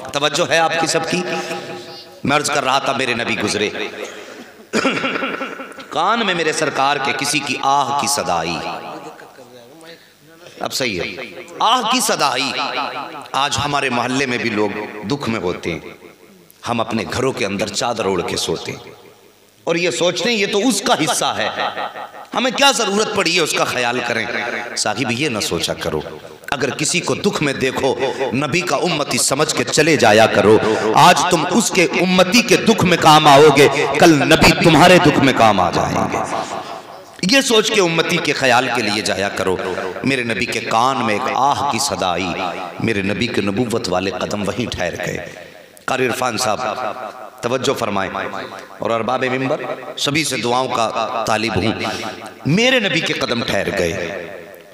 तवज्जो है आपकी सबकी। मैं अर्ज कर रहा था, मेरे नबी गुजरे, कान में मेरे सरकार के किसी की आह की सदा आई। अब सही है, आह की सदा आई। आज हमारे मोहल्ले में भी लोग दुख में होते हैं, हम अपने घरों के अंदर चादर ओढ़ के सोते हैं और ये सोचते हैं ये तो उसका हिस्सा है, हमें क्या जरूरत पड़ी है उसका ख्याल करें। साहिब ये ना सोचा करो, अगर किसी को दुख में देखो नबी का उम्मती समझ के चले जाया करो। आज तुम उसके उम्मती के दुख में काम आओगे, कल नबी तुम्हारे दुख में काम आ जाएंगे। ये सोच के उम्मती के ख्याल के लिए जाया करो। मेरे नबी के कान में एक आह की सदा आई, मेरे नबी के नबूवत वाले कदम वहीं ठहर गए। कारी इरफान साहब तवज्जो फरमाएं और अरबाब मिंबर सभी से दुआओं का तालिब हूँ। मेरे नबी के कदम ठहर गए,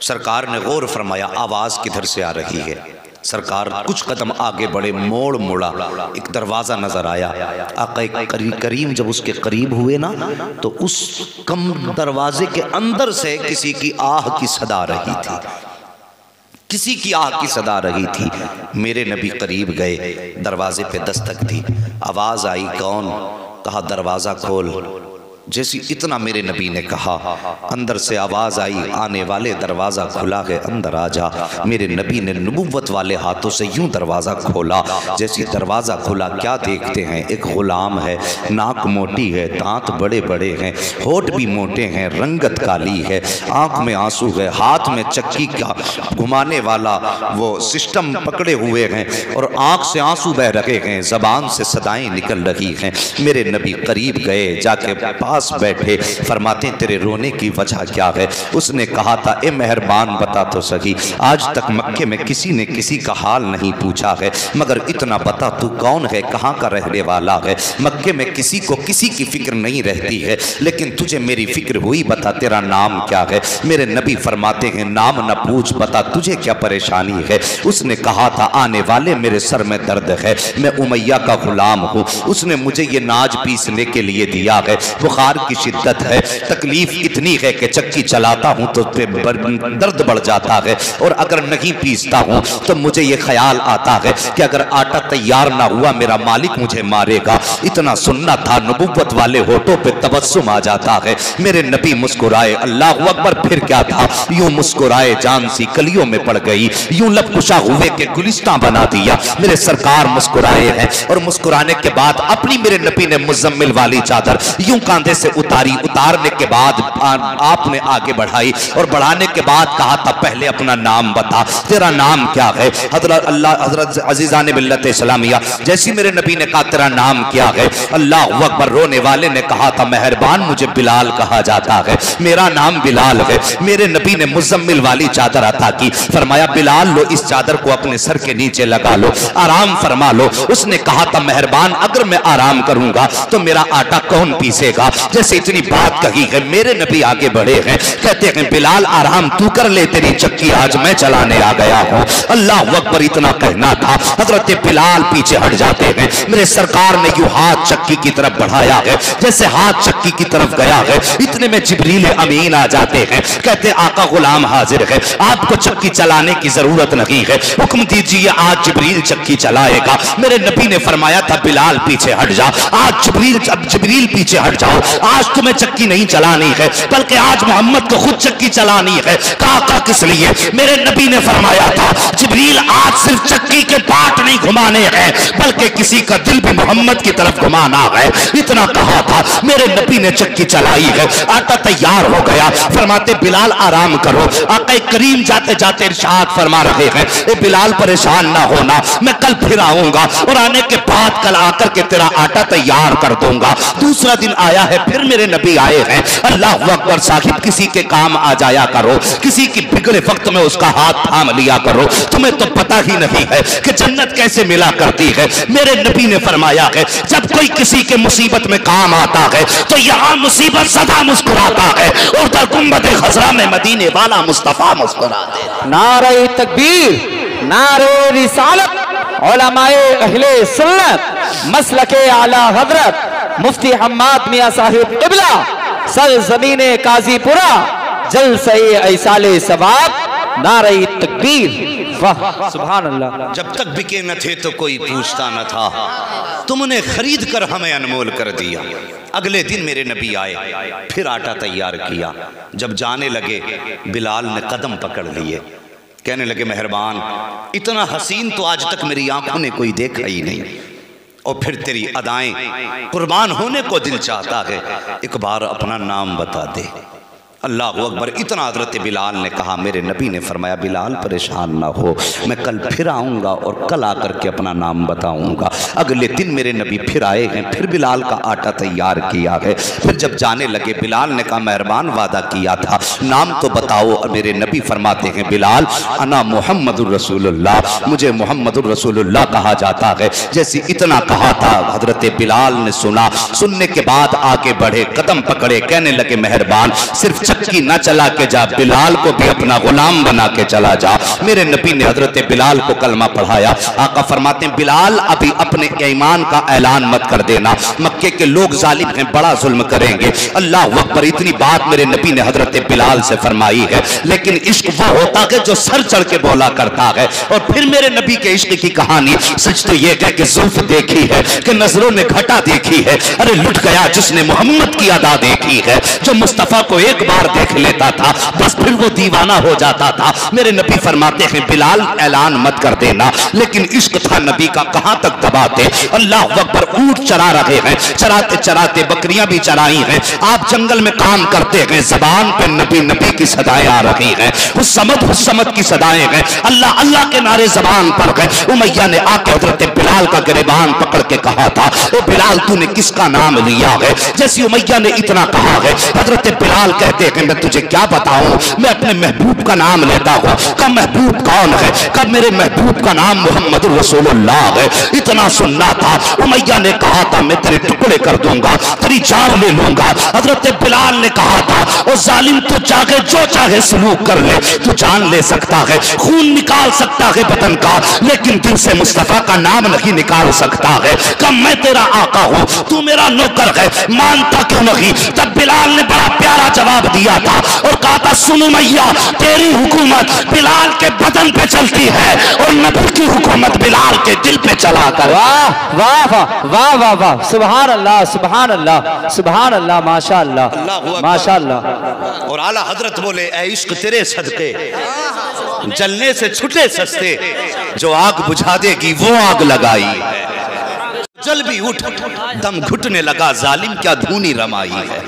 सरकार ने गौर फरमाया आवाज़ किधर से आ रही है। सरकार कुछ कदम आगे बढ़े, मोड़ मुड़ा, एक दरवाज़ा नज़र आया। आका करीम जब उसके करीब हुए ना तो उस कम दरवाजे के अंदर से किसी की आह की सदा रही थी, किसी की आह की सदा रही थी। मेरे नबी करीब गए, दरवाजे पे दस्तक दी, आवाज़ आई कौन? कहा दरवाज़ा खोल। जैसी इतना मेरे नबी ने कहा, अंदर से आवाज़ आई आने वाले दरवाज़ा खुला है, अंदर आ जा। मेरे नबी ने नबुव्वत वाले हाथों से यूं दरवाज़ा खोला। जैसी दरवाज़ा खुला क्या देखते हैं, एक ग़ुलाम है, नाक मोटी है, दांत बड़े बड़े हैं, होठ भी मोटे हैं, रंगत काली है, आँख में आंसू है, हाथ में चक्की का घुमाने वाला वो सिस्टम पकड़े हुए हैं और आँख से आंसू बह रहे हैं, ज़बान से सदाएँ निकल रही हैं। मेरे नबी करीब गए, जाके पास बैठे, फरमाते तेरे रोने की वजह क्या है? उसने कहा था ए मेहरबान बता तो सही, आज तक मक्के में किसी ने किसी का हाल नहीं पूछा है, मगर इतना बता तू कौन है, कहाँ का रहने वाला है? मक्के में किसी को किसी की फिक्र नहीं रहती है, लेकिन तुझे मेरी फिक्र हुई, बता तेरा नाम क्या है? मेरे नबी फरमाते हैं नाम न पूछ, बता तुझे क्या परेशानी है? उसने कहा था आने वाले मेरे सर में दर्द है, मैं उमैया का गुलाम हूँ, उसने मुझे ये नाज पीसने के लिए दिया है, बुखार की शिद्दत है, तकलीफ इतनी है कि चक्की चलाता हूं तो दर्द बढ़ जाता है, और अगर नहीं पीसता हूं तो मुझे ये ख्याल आता है कि अगर आटा तैयार ना हुआ मेरा मालिक मुझे मारेगा। इतना सुनना था, नबुव्वत वाले होठों पे तबस्सुम आ जाता है। मेरे नबी मुस्कुराए, अल्लाहु अकबर, फिर क्या था? यूं मुस्कुराए जान सी कलियों में पड़ गई, यूं लब कुशा हुए के गुलिस्तां बना दिया। मेरे सरकार मुस्कुराए हैं और मुस्कुराने के बाद अपनी मेरे नबी ने मुज़म्मिल वाली चादर यूं कांधे से उतारी, उतारने के बाद आपने आगे बढ़ाई और बढ़ाने के बाद कहा था पहले अपना नाम बता, तेरा नाम क्या है? हजरत अजीज़ान मिल्लत इस्लामिया जैसी मेरे नबी ने कहा तेरा नाम क्या है? अल्लाहु अकबर। रोने वाले ने कहा था मेहरबान मुझे बिलाल कहा जाता है, मेरा नाम बिलाल है। मेरे नबी ने मुज़म्मिल वाली चादर अता की, फरमाया बिलाल लो इस चादर को अपने सर के नीचे लगा लो, आराम फरमा लो। उसने कहा था मेहरबान अगर मैं आराम करूंगा तो मेरा आटा कौन पीसेगा? जैसे इतनी बात कही है, मेरे नबी आगे बढ़े हैं, कहते हैं बिलाल आराम तू कर ले, तेरी चक्की आज मैं चलाने आ गया हूँ। अल्लाह अकबर। इतना कहना था, हजरत बिलाल पीछे हट जाते हैं। मेरे सरकार ने यूं हाथ चक्की की तरफ बढ़ाया है, जैसे हाथ चक्की की तरफ गया है, इतने में जिब्रील अमीन आ जाते हैं, कहते आका गुलाम हाजिर है, आपको चक्की चलाने की जरूरत नहीं है, हुक्म दीजिए आज जिब्रील चक्की चलाएगा। मेरे नबी ने फरमाया था बिलाल पीछे हट जा, आज जिब्रील पीछे हट जाओ, आज तुम्हें चक्की नहीं चलानी है बल्कि आज मोहम्मद को खुद चक्की चलानी है। कहा किस लिए? मेरे नबी ने फरमाया था जिब्रील आज सिर्फ चक्की के पार्ट नहीं घुमाने हैं बल्कि किसी का दिल भी मोहम्मद की तरफ घुमाना है। इतना कहा था, मेरे नबी ने चक्की चलाई है, आटा तैयार हो गया, फरमाते बिलाल आराम करो। आका करीम जाते जाते इरशाद फरमा रहे हैं ए बिलाल परेशान ना होना, मैं कल फिर आऊंगा और आने के बाद कल आकर के तेरा आटा तैयार कर दूंगा। दूसरा दिन आया है, फिर मेरे नबी आए हैं। अल्लाह अकबर। साहिब किसी के काम आ जाया करो, किसी की बिगड़े वक्त में उसका हाथ थाम लिया करो, तुम्हें तो पता ही नहीं है कि जन्नत कैसे मिला करती है। मेरे नबी ने फरमाया है जब कोई किसी के मुसीबत में काम आता है तो यहाँ मुसीबत सदा मुस्कुराता है और दर गुंबद खजरा में मदीने वाला मुस्तफा मुस्कुराते हैं। नारे तकबीर, नारे रिसालत, उलमाए अहले सुन्नत, मसलके आला हजरत मुफ्ती हम्माद मियां साहिब क़िबला, सर ज़मीने काजीपुरा, जल से ऐसाले सवाब, नारे तकबीर। वाह सुभान अल्लाह। जब तक बिके न थे तो कोई पूछता न था, तुमने खरीद कर हमें अनमोल कर दिया। अगले दिन मेरे नबी आए, फिर आटा तैयार किया। जब जाने लगे बिलाल ने कदम पकड़ लिए, कहने लगे मेहरबान, इतना हसीन तो आज तक मेरी आंखों ने कोई देखा ही नहीं, और फिर तेरी अदाएं, कुर्बान होने को दिल चाहता है, एक बार अपना नाम बता दे। अल्लाह अकबर। इतना हज़रत बिलाल ने कहा। मेरे नबी ने फरमाया बिलाल परेशान ना हो, मैं कल फिर आऊँगा और कल आकर के अपना नाम बताऊँगा। अगले दिन मेरे नबी फिर आए हैं, फिर बिलाल का आटा तैयार किया है। फिर जब जाने लगे बिलाल ने कहा मेहरबान वादा किया था, नाम तो बताओ। और मेरे नबी फरमाते हैं बिलाल अना मुहम्मदुर रसूलुल्लाह, मुझे मुहम्मदुर रसूलुल्लाह कहा जाता है। जैसे इतना कहा था हज़रत बिलाल ने सुना, सुनने के बाद आगे बढ़े, कदम पकड़े, कहने लगे मेहरबान सिर्फ चक्की ना चला के जा, बिलाल को भी अपना गुलाम बना के चला जा। मेरे नबी ने हजरत बिलाल को कलमा पढ़ाया। आका फरमाते हैं बिलाल अभी अपने ईमान का ऐलान मत कर देना, मक्के के लोग जालिम हैं, बड़ा जुल्म करेंगे। अल्लाह अकबर। इतनी बात मेरे नबी ने हजरत बिलाल से फरमाई है। लेकिन इश्क वो होता है जो सर चढ़ के बोला करता है। और फिर मेरे नबी के इश्क की कहानी सच तो ये है कि जुल्फ देखी है, कि नजरों ने घटा देखी है। अरे लुट गया जिसने मोहम्मद की अदा देखी है, जो मुस्तफा को एक बार देख लेता था बस फिर वो दीवाना हो जाता था। मेरे नबी फरमाते हैं बिलाल ऐलान मत कर देना। लेकिन इश्क था नबी का, कहां तक दबाते। अल्लाह अकबर। ऊंट चरा रहे हैं, चराते चराते बकरियां भी चराई हैं, आप जंगल में काम करते हैं, जबान पे नबी नबी की सदाएं आ रही हैं, हुस्समत की सदाएं हैं, अल्लाह अल्लाह के नारे जबान पर गए। उमैया ने आके हजरत बिलाल का गिरबान पकड़ के कहा था ओ बिलाल तूने किसका नाम लिया है। जैसी उमैया ने इतना कहा है, हजरत बिलाल कहते हैं मैं तुझे क्या बताऊं, मैं अपने महबूब का नाम लेता हूं। कब महबूब कौन है, कब मेरे महबूब का नाम मोहम्मद रसूलुल्लाह है। इतना सुनना था। उमैया ने कहा था मैं तेरे टुकड़े कर दूंगा, तेरी जान ले लूंगा। हजरत बिलाल ने कहा था ओ जालिम तू चाहे जो चाहे सलूक कर ले, तू जान ले सकता है, खून निकाल सकता है बदन का, लेकिन दिल से मुस्तफा का नाम नहीं निकाल सकता है। कब मैं तेरा आका हूं, तू मेरा नौकर है, मानता क्यों नहीं। तब बिलाल ने बड़ा प्यारा जवाब दिया था और कहा था सुनो मैया, तेरी हुकूमत बिलाल के बदन पे चलती है और नबी की हुकूमत बिलाल के दिल पे चला कर। वाह वाह वाह वाह वाह वाह सुभान अल्लाह सुभान अल्लाह सुभान अल्लाह माशा अल्लाह माशा अल्लाह। और आला हजरत बोले ऐ इश्क तेरे सदके जलने से छुटे सस्ते, जो आग बुझा देगी वो आग लगाई है। जल भी उठ, दम घुटने लगा जालिम क्या धूनी रमाई है,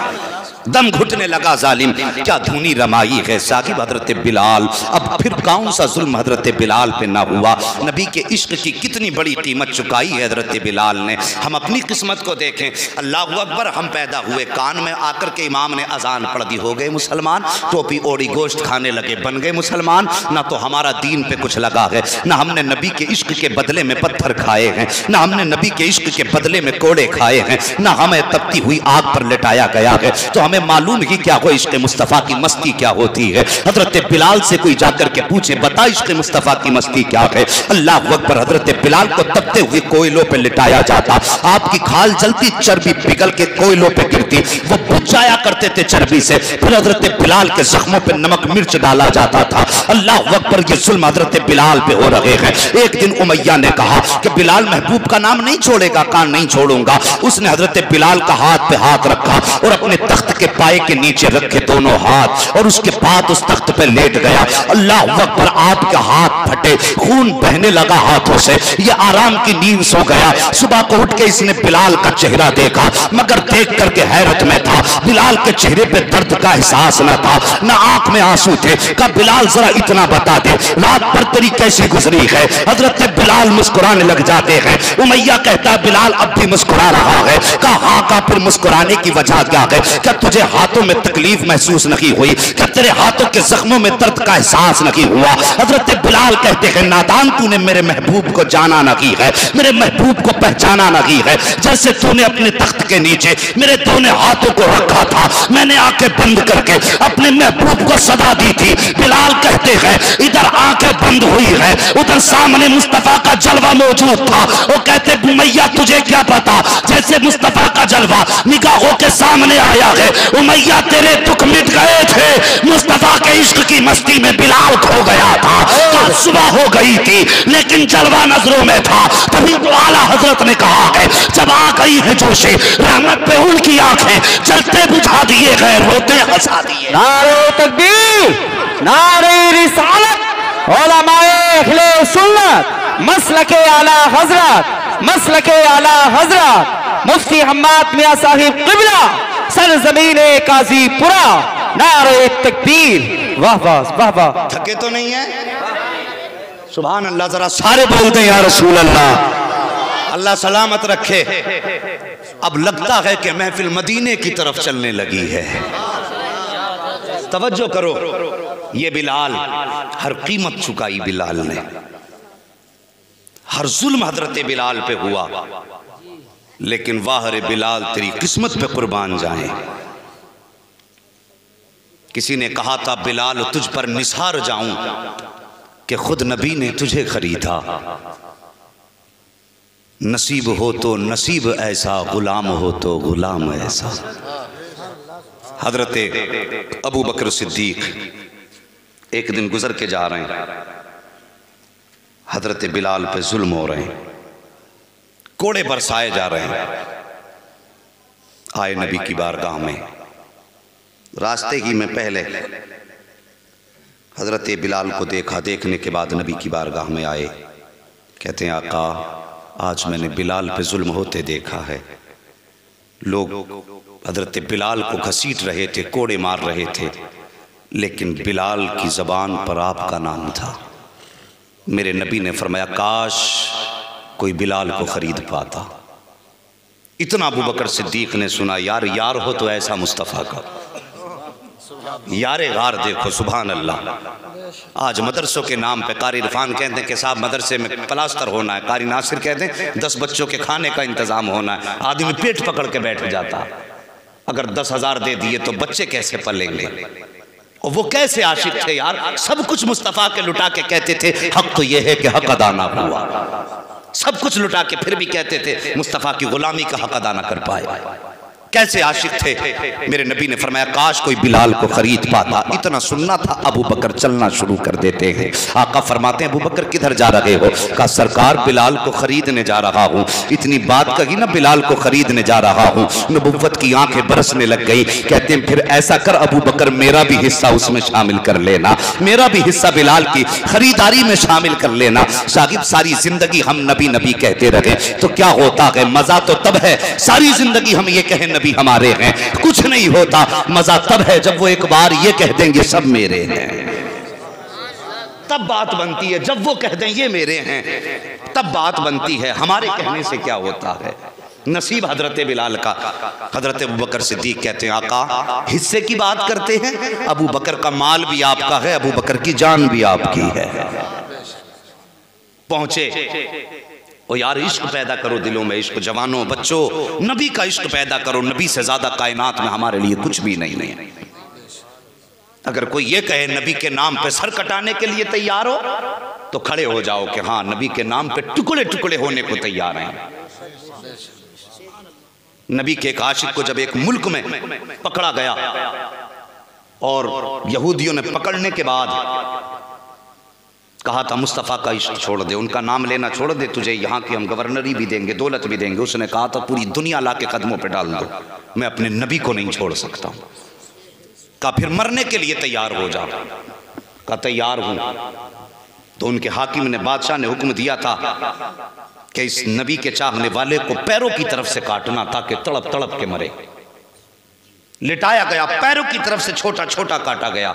दम घुटने लगा जालिम क्या धूनी रमाई है। साकिब हजरत बिलाल, अब फिर कौन सा जुल्म हजरत बिलाल पे ना हुआ। नबी के इश्क की कितनी बड़ी कीमत चुकाई है हजरत बिलाल ने। हम अपनी किस्मत को देखें। अल्लाह अकबर। हम पैदा हुए, कान में आकर के इमाम ने अजान पढ़ दी, हो गए मुसलमान, टोपी ओढ़ी गोश्त खाने लगे, बन गए मुसलमान। ना तो हमारा दीन पे कुछ लगा है, ना हमने नबी के इश्क के बदले में पत्थर खाए हैं, ना हमने नबी के इश्क के बदले में कोड़े खाए हैं, ना हमें तपती हुई आग पर लिटाया गया है। तो हमें मालूम ही क्या हो इश्क मुस्तफ़ा की मस्ती क्या होती है। हजरत बिलाल से कोई जाकर के पूछे बता इश्क मुस्तफ़ा की मस्ती क्या है। अल्लाह अकबर। हजरत बिलाल को तपते हुए कोयलों पे लिटाया जाता, आपकी खाल जलती, चर्बी पिघल के कोयलों पे गिरती, वो बुझ जाया करते थे चर्बी से। फिर हजरत बिलाल के जख्मों पे नमक मिर्च डाला जाता था। अल्लाह अकबर। ये जुल्म हजरत बिलाल पे हो रहे हैं। एक दिन उमैया ने कहा कि बिलाल महबूब का नाम नहीं छोड़ेगा, कान नहीं छोड़ूंगा। उसने हजरत बिलाल का हाथ पे हाथ रखा और अपने तख्त के पाए के नीचे रखे दोनों हाथ, और उसके बाद उस तख्त पे लेट गया। अल्लाह अकबर। आपके हाथ फटे, खून बहने लगा हाथों से, ये आराम की नींद सो गया। सुबह को उठ के इसने बिलाल का चेहरा देखा, मगर देख करके हैरत में था। बिलाल के चेहरे पे दर्द का एहसास न था, न आंख में आंसू थे। कहा बिलाल जरा इतना बता दे रात पर तेरी कैसी गुजरी है। हजरत बिलाल मुस्कुराने लग जाते हैं। उमैया कहता है बिलाल अब भी मुस्कुरा रहा है। कहा हाँ का फिर मुस्कुराने की वजह क्या है। क्या तुझे हाथों में तकलीफ महसूस नहीं हुई, क्या तेरे हाथों के जख्मों में दर्द का एहसास नहीं हुआ। हजरत बिलाल कहते हैं नादान तूने मेरे महबूब को जाना नहीं है, मेरे महबूब को पहचाना नहीं है। जैसे तूने अपने तख्त के नीचे मेरे दोनों हाथों को रखा था, मैंने आंखें बंद करके अपने महबूब को सदा दी थी। बिलाल कहते हैं इधर आंखें बंद हुई है, उधर सामने मुस्तफा का जलवा मौजूद था। वो कहते मैया तुझे क्या पता, जैसे मुस्तफा का जलवा निगाहों के सामने आया है, उमैया तेरे दुख मिट गए थे, मुस्तफा के इश्क की मस्ती में बिलाल खो गया था। आज सुबह हो गई थी लेकिन जलवा नजरों में था। तभी तो आला हजरत ने कहा है, जब आ गई है जोशे रहमत पे उनकी आंखें, चलते बुझा दिए गए, रोते हंसा दिए। नारे तकबीर, नारे रिसालत, उलमाए अहले सुन्नत, मसलके आला हजरत, मसलके आला हजरत मुफ्ती हम्माद मियां साहिब क़िबला सरज़मीने काज़ीपुरा। नारे तकबीर, वाह वाह वाह वाह। थके तो नहीं है? सुभान अल्लाह, जरा सारे बोलते हैं या रसूल अल्लाह। अल्लाह सलामत रखे। अब लगता है कि महफिल मदीने की तरफ चलने लगी है। तवज्जो करो, ये बिलाल हर कीमत चुकाई बिलाल ने, हर जुल्म हजरत बिलाल पे हुआ, लेकिन वाह रे बिलाल तेरी किस्मत पे कुर्बान जाए। किसी ने कहा था बिलाल तुझ पर निसार जाऊं कि खुद नबी ने तुझे खरीदा। नसीब हो तो नसीब ऐसा, गुलाम हो तो गुलाम ऐसा। हजरत अबू बकर सिद्दीक एक दिन गुजर के जा रहे हैं, हजरत बिलाल पे जुल्म हो रहे हैं, कोड़े बरसाए जा रहे हैं। आए नबी की बारगाह में, रास्ते ही में पहले हजरत बिलाल को देखा। देखने के बाद नबी की बारगाह में आए, कहते हैं आका आज मैंने बिलाल पे जुल्म होते देखा है। लोग हजरत बिलाल को घसीट रहे थे, कोड़े मार रहे थे, लेकिन बिलाल की ज़बान पर आपका नाम था। मेरे नबी ने फरमाया काश कोई बिलाल को खरीद पाता। इतना अबू बकर सिद्दीक ने सुना, यार यार हो तो ऐसा मुस्तफ़ा का यारे गार देखो। सुभान अल्लाह। आज मदरसों के नाम पे कारी इरफान कहते हैं कि साहब मदरसे में प्लास्टर होना है, कारी नासिर कहते हैं 10 बच्चों के खाने का इंतजाम होना है। आदमी पेट पकड़ के बैठ जाता, अगर 10,000 दे दिए तो बच्चे कैसे पलेंगे। और वो कैसे आशिक थे यार, सब कुछ मुस्तफ़ा के लुटा के कहते थे हक तो ये है कि हक अदा ना हुआ। सब कुछ लुटा के फिर भी कहते थे मुस्तफ़ा की गुलामी का हक अदा ना कर पाए। कैसे आशिक थे। मेरे नबी ने फरमाया काश कोई बिलाल को खरीद पाता। इतना सुनना था, अबू बकर चलना शुरू कर देते हैं। आका फरमाते हैं अबू बकर किधर जा रहे हो? कहा सरकार बिलाल को खरीदने जा रहा हूँ। इतनी बात कही ना, बिलाल को खरीदने जा रहा हूँ, नबुव्वत की आंखें बरसने लग गई। कहते हैं फिर ऐसा कर अबू बकर मेरा भी हिस्सा उसमें शामिल कर लेना, मेरा भी हिस्सा बिलाल की खरीदारी में शामिल कर लेना। साहिब सारी जिंदगी हम नबी नबी कहते रहे तो क्या होता है? मजा तो तब है सारी जिंदगी हम ये कहें नबी हमारे हैं, कुछ नहीं होता। मजा तब है जब वो एक बार ये कह देंगे सब मेरे हैं, तब बात बनती है। जब वो कह दें ये मेरे हैं तब बात बनती है। हमारे कहने से क्या होता है? नसीब हजरत बिलाल का। हजरत अबू बकर सिद्दीक कहते हैं आका हिस्से की बात करते हैं, अबू बकर का माल भी आपका है, अबू बकर की जान भी आपकी है। पहुंचे ओ यार इश्क पैदा करो दिलों में, इश्क जवानों बच्चों, नबी का इश्क पैदा करो। नबी से ज्यादा कायनात में हमारे लिए कुछ भी नहीं है। अगर कोई ये कहे नबी के नाम पे सर कटाने के लिए तैयार हो तो खड़े हो जाओ कि हाँ नबी के नाम पे टुकड़े टुकड़े होने को तैयार हैं। नबी के एक आशिक को जब एक मुल्क में पकड़ा गया और यहूदियों ने पकड़ने के बाद कहा था मुस्तफ़ा का इश्क छोड़ दे, उनका नाम लेना छोड़ दे, तुझे यहाँ की हम गवर्नरी भी देंगे, दौलत भी देंगे। उसने कहा था पूरी दुनिया ला के कदमों पे डाल दो, मैं अपने नबी को नहीं छोड़ सकता हूँ। कहा फिर मरने के लिए तैयार हो जा। कहा तैयार हूँ। तो उनके हाकिम ने, बादशाह ने हुक्म दिया था कि इस नबी के चाहने वाले को पैरों की तरफ से काटना ताकि तड़प तड़प के मरे। लिटाया गया, पैरों की तरफ से छोटा छोटा काटा गया,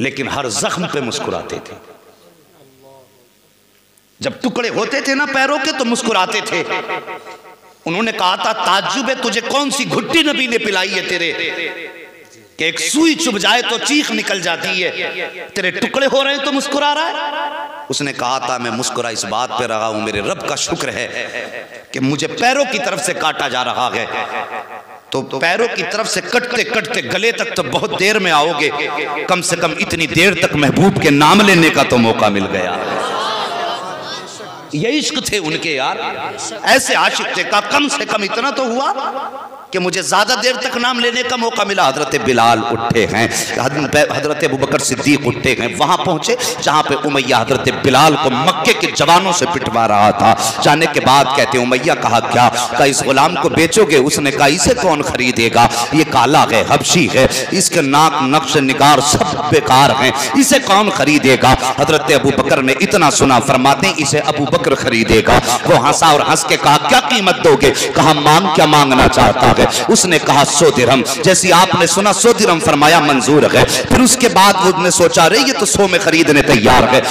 लेकिन हर जख्म पे मुस्कुराते थे। जब टुकड़े होते थे ना पैरों के तो मुस्कुराते थे। उन्होंने कहा था ताज्जुब है तुझे कौन सी घुट्टी नबी ने पिलाई है तेरे कि एक सुई चुभ जाए तो चीख निकल जाती है, तेरे टुकड़े हो रहे हैं तो मुस्कुरा रहा है। उसने कहा था मैं मुस्कुरा इस बात पे रहा हूं मेरे रब का शुक्र है कि मुझे पैरों की तरफ से काटा जा रहा है। तो पैरों की तरफ से कटते कटते गले तक तो बहुत देर में आओगे, कम से कम इतनी देर तक महबूब के नाम लेने का तो मौका मिल गया। ये इश्क थे उनके यार, ऐसे आशिक थे। कम से कम इतना तो हुआ कि मुझे ज्यादा देर तक नाम लेने का मौका मिला। हजरत बिलाल उठे हैं, हजरत अबू बकर सिद्दीक उठे हैं, वहां पहुंचे जहां पे उमैया हजरत बिलाल को मक्के के जवानों से पिटवा रहा था। जाने के बाद कहते उमैया कहा क्या, का इस गुलाम को बेचोगे? उसने कहा इसे कौन खरीदेगा, ये काला है, हबशी है, इसके नाक नक्श निगार सब बेकार हैं, इसे कौन खरीदेगा? हजरत अबू बकर ने इतना सुना, फरमाते इसे अबू बकर खरीदेगा। वो हंसा और हंस के कहा क्या कीमत दोगे? कहा मांग, क्या मांगना चाहता है? उसने कहा 100 दिरहम। जैसी आपने सुना 100 दिरहम, फरमाया मंजूर है। फिर उसके बाद उसने सोचा रे ये तो 100 में खरीदने तैयार है।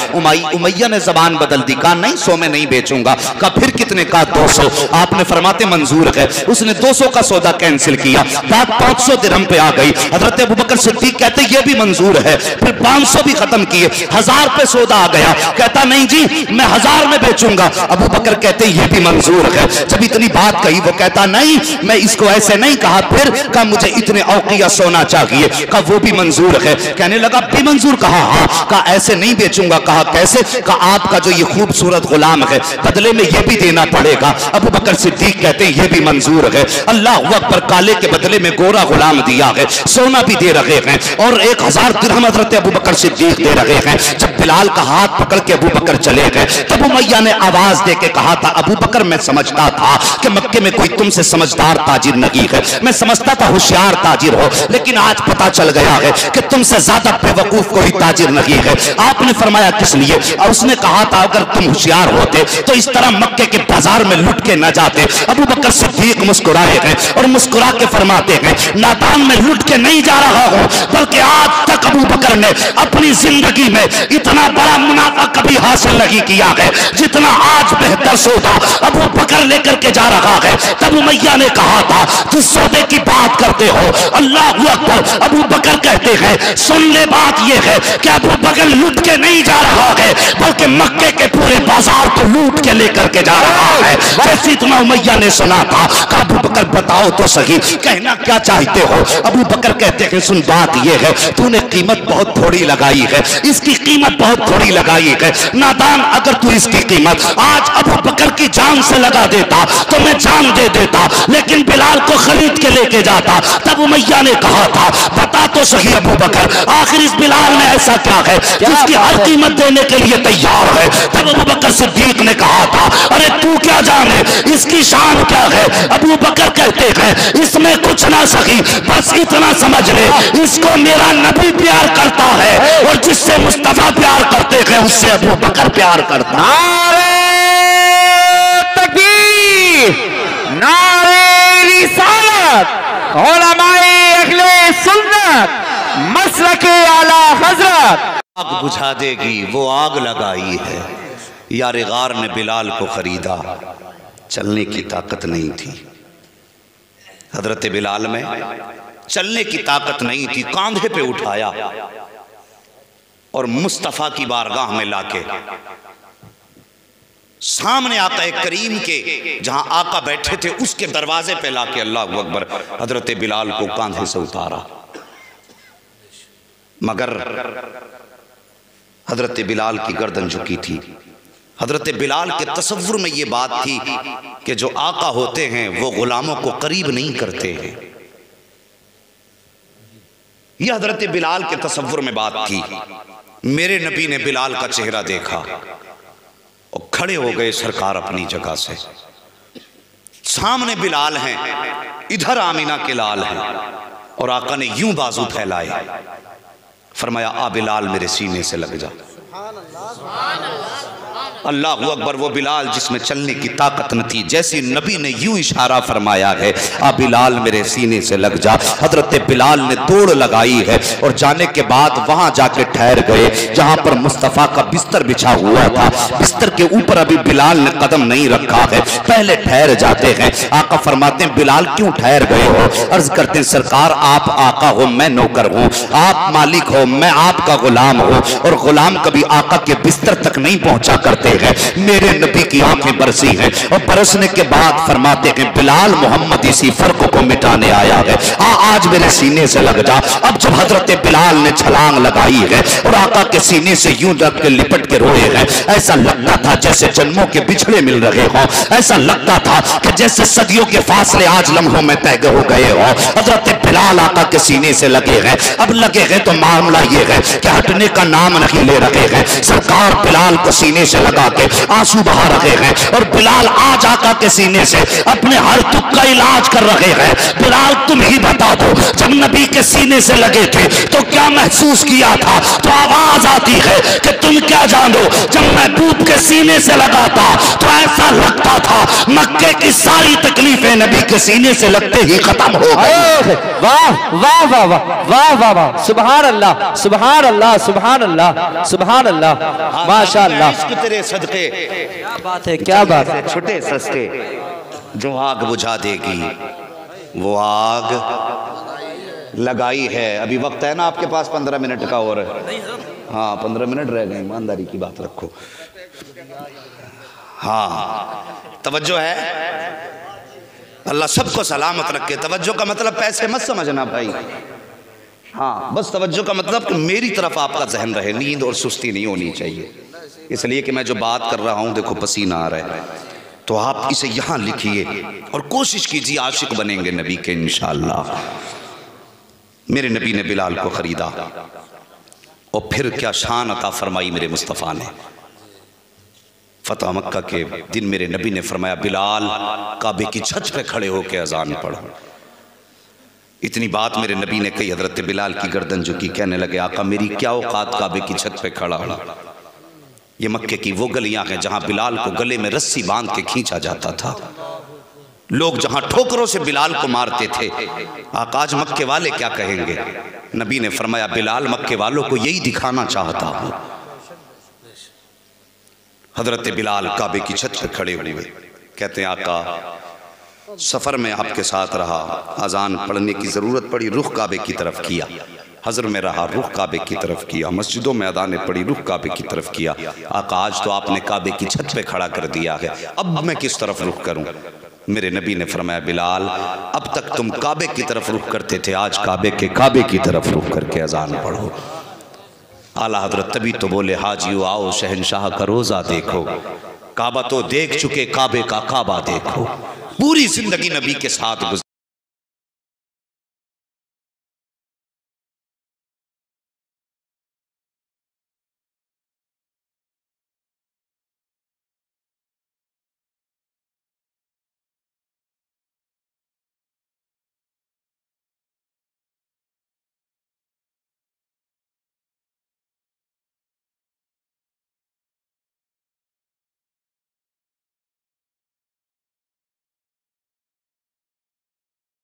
उमैया ने जबान बदल दी, कहा नहीं 100 में नहीं बेचूंगा। कहा फिर कितने? कहा 200। आपने फरमाते मंजूर है। उसने 200 का सौदा कैंसिल किया, बात 500 दिरहम पे आ गई। हजरत अबू बकर सिद्दीक कहते ये भी मंजूर है। फिर 500 भी खत्म किए, 1000 पे सौदा आ गया। कहता नहीं जी मैं 1000 में बेचूंगा। अबू बकर कहते ये भी मंजूर है। जब इतनी बात कही वो कहता नहीं मैं इसको ऐसे नहीं। कहा फिर? कहा मुझे इतने औकिया सोना चाहिए। कहा वो भी मंजूर है। कहने लगा भी मंजूर? कहा हाँ। कहा ऐसे नहीं बेचूंगा। कहा कैसे? कहा आपका जो ये खूबसूरत गुलाम है बदले में ये भी देना पड़ेगा। अबू बकर सिद्दीक कहते हैं ये भी मंजूर है। अल्लाह अकबर, काले के बदले में गोरा गुलाम दिया है, सोना भी दे रहे हैं और 1000 दिरहम हजरत अबू बकर सिद्दीक दे रहे हैं। जब बिलाल का हाथ पकड़ के अबू बकर चले गए तब उमैया ने आवाज दे के कहा था अबू बकर मैं समझता था कि मक्के में कोई तुमसे समझदार ताजिर नहीं है, मैं समझता था होशियार ताजिर हो, लेकिन आज पता चल गया है कि तुमसे ज्यादा बेवकूफ कोई ताजिर नहीं है। आपने फरमाया किस लिए? और उसने कहा था अगर तुम होशियार होते तो इस तरह मक्के के बाजार में लुट के न जाते। अबू बकर सिद्दीक मुस्कुराए हैं और मुस्कुरा के फरमाते हैं नादान में लुट के नहीं जा रहा हूं, बल्कि आज तक अबू बकर ने अपनी जिंदगी में इतना बड़ा मुनाफा कभी हासिल नहीं किया है जितना आज बेहतर सौदा अबू बकर लेकर के जा रहा है। तब उमैया ने कहा था तुम सौदे की बात करते हो, अल्लाह अकबर। अबू बकर कहते हैं सुन ले बात यह है कि अबू बकर लूट के नहीं जा रहा है बल्कि मक्के के पूरे बाजार को लूट के लेकर के जा रहा है। जैसे इतना उमैया ने सुना था अबू बकर बताओ तो सही कहना क्या चाहते हो? अबू बकर कहते हैं सुन बात यह है तूने कीमत बहुत थोड़ी लगाई है, इसकी कीमत बहुत थोड़ी लगाई है। नादान अगर तू इसकी कीमत आज अबू बकर की जान से लगा देता तो मैं जान दे देता, लेकिन बिलाल को खरीद के लेके जाता। तब उमैया ने कहा था बता तो सही अबू बकर आखिर इस बिलाल में ऐसा क्या है जिसकी हर कीमत देने के लिए तैयार है? तब अबू बकर सिद्दीक ने कहा था अरे तू क्या जाने इसकी शान क्या है? अबू बकर कहते हैं इसमें कुछ ना सही, बस इतना समझ ले इसको मेरा नबी प्यार करता है और जिससे मुस्तफा प्यार करते हैं उससे अबू बकर प्यार करता। नारे तकबीर, नारे रिसालत, उलमाए अहले सुन्नत, मसलके आला हजरत। आग बुझा देगी वो आग लगाई है। यारे गार ने बिलाल को खरीदा, चलने की ताकत नहीं थी। हजरत बिलाल में चलने की ताकत नहीं थी, कांधे पे उठाया और मुस्तफा की बारगाह में लाके सामने आका करीम के जहां आका बैठे थे उसके दरवाजे पे लाके अल्लाह अकबर हजरत बिलाल को कांधे से उतारा। मगर हजरत बिलाल की गर्दन झुकी थी। हजरत बिलाल के तसव्वुर में ये बात थी कि जो आका होते हैं वो गुलामों को करीब नहीं करते हैं। यह हजरत बिलाल के तसव्वुर में बात थी। मेरे नबी ने बिलाल का चेहरा देखा और खड़े हो गए सरकार अपनी जगह से। सामने बिलाल हैं, इधर आमीना के लाल हैं और आका ने यूं बाजू फैलाए, फरमाया आ बिलाल मेरे सीने से लग जा। अल्लाह अकबर। वो बिलाल जिसमें चलने की ताकत न थी, जैसे नबी ने यूं इशारा फरमाया है आ बिलाल मेरे सीने से लग जा, हजरत बिलाल ने दौड़ लगाई है और जाने के बाद वहां जाके ठहर गए जहां पर मुस्तफा का बिस्तर बिछा हुआ था। बिस्तर के ऊपर अभी बिलाल ने कदम नहीं रखा है, पहले ठहर जाते हैं। आका फरमाते हैं बिलाल क्यों ठहर गए हो? अर्ज करते हैं सरकार आप आका हो मैं नौकर हूं, आप मालिक हो मैं आपका गुलाम हूं, और गुलाम कभी आका के बिस्तर तक नहीं पहुंचा करते रहे हैं। मेरे नबी की आंखें बरसी हैं और बरसने के बाद फरमाते हैं बिलाल मोहम्मद इसी फर्क को मिटाने आया है, आज मेरे सीने से लग जा। अब जब हजरत बिलाल ने छलांग लगाई है और आका के सीने से यूं रख के लिपट के रोए हैं, ऐसा लगता था जैसे जन्मों के बिछड़े मिल रहे हो, ऐसा लगता था कि जैसे सदियों के फासले आज लम्हों में तय हो गए हो। हजरत बिलाल आका के सीने से लगे हैं। अब लगे हैं तो मामला ये है कि हटने का नाम नहीं ले रहे हैं। सरकार बिलाल को सीने से लगा के आंसू बहा रहे हैं और बिलाल आज आका के सीने से अपने हर दुख का इलाज कर रहे हैं। बिलाल तुम ही बता दो, जब नबी के सीने से लगे थे तो क्या महसूस किया था? तो आवाज आती है कि तुम क्या जानो, जब महबूब के सीने से लगा था तो ऐसा लगता था मक्के की सारी तकलीफें नबी के सीने से लगते ही खत्म हो गई। वाह वाह वाह वाह वाह वाह वाह, सुभान अल्लाह सुभान अल्लाह सुभान अल्लाह सुभान अल्लाह, माशाअल्लाह। तेरे सदके, क्या बात है, क्या बात है। छोटे सस्ते जो आग बुझा देगी वो आग लगाई है। अभी वक्त है ना आपके पास 15 मिनट का, और हाँ 15 मिनट रह गए, ईमानदारी की बात रखो। हाँ तवज्जो है, अल्लाह सबको सलामत रखे। तवज्जो का मतलब पैसे मत समझना भाई, हाँ बस तवज्जो का मतलब कि मेरी तरफ आपका जहन रहे, नींद और सुस्ती नहीं होनी चाहिए। इसलिए कि मैं जो बात कर रहा हूँ देखो पसीना आ रहा है, तो आप इसे यहाँ लिखिए और कोशिश कीजिए आशिक बनेंगे नबी के इंशाअल्लाह। मेरे नबी ने बिलाल को खरीदा और फिर क्या शान अता फरमाई मेरे मुस्तफ़ा ने। फतह मक्का के दिन मेरे नबी ने फरमाया बिलाल काबे की छत पे खड़े होकर अजान पढ़ो। इतनी बात मेरे नबी ने कही, हजरत बिलाल की गर्दन झुकी, कहने लगे आका मेरी क्या औकात काबे की छत पे खड़ा हूं। ये मक्के की वो गलियां हैं जहां बिलाल को गले में रस्सी बांध के खींचा जाता था, लोग जहां ठोकरों से बिलाल को मारते थे। आकाश मक्के वाले क्या कहेंगे? नबी ने फरमाया बिलाल मक्के वालों को यही दिखाना चाहता हूं। हजरत बिलाल काबे की छत पर खड़े हुए, कहते हैं आका सफर में आपके साथ रहा, अजान पढ़ने की जरूरत पड़ी, रुख काबे की तरफ किया। हजर में रहा, रुख काबे की तरफ किया। मस्जिदों में अदाने पड़ी, रुख काबे की तरफ किया। आका आज तो आपने काबे की छत पे खड़ा कर दिया है, अब मैं किस तरफ रुख करूं? मेरे नबी ने फरमाया बिलाल अब तक तुम काबे की तरफ रुख करते थे, आज काबे की तरफ रुख करके अजान पढ़ो। आला हजरत तभी तो बोले हाजियो आओ शहनशाह का रोजा देखो, काबा तो देख चुके काबे का काबा देखो। पूरी जिंदगी नबी के साथ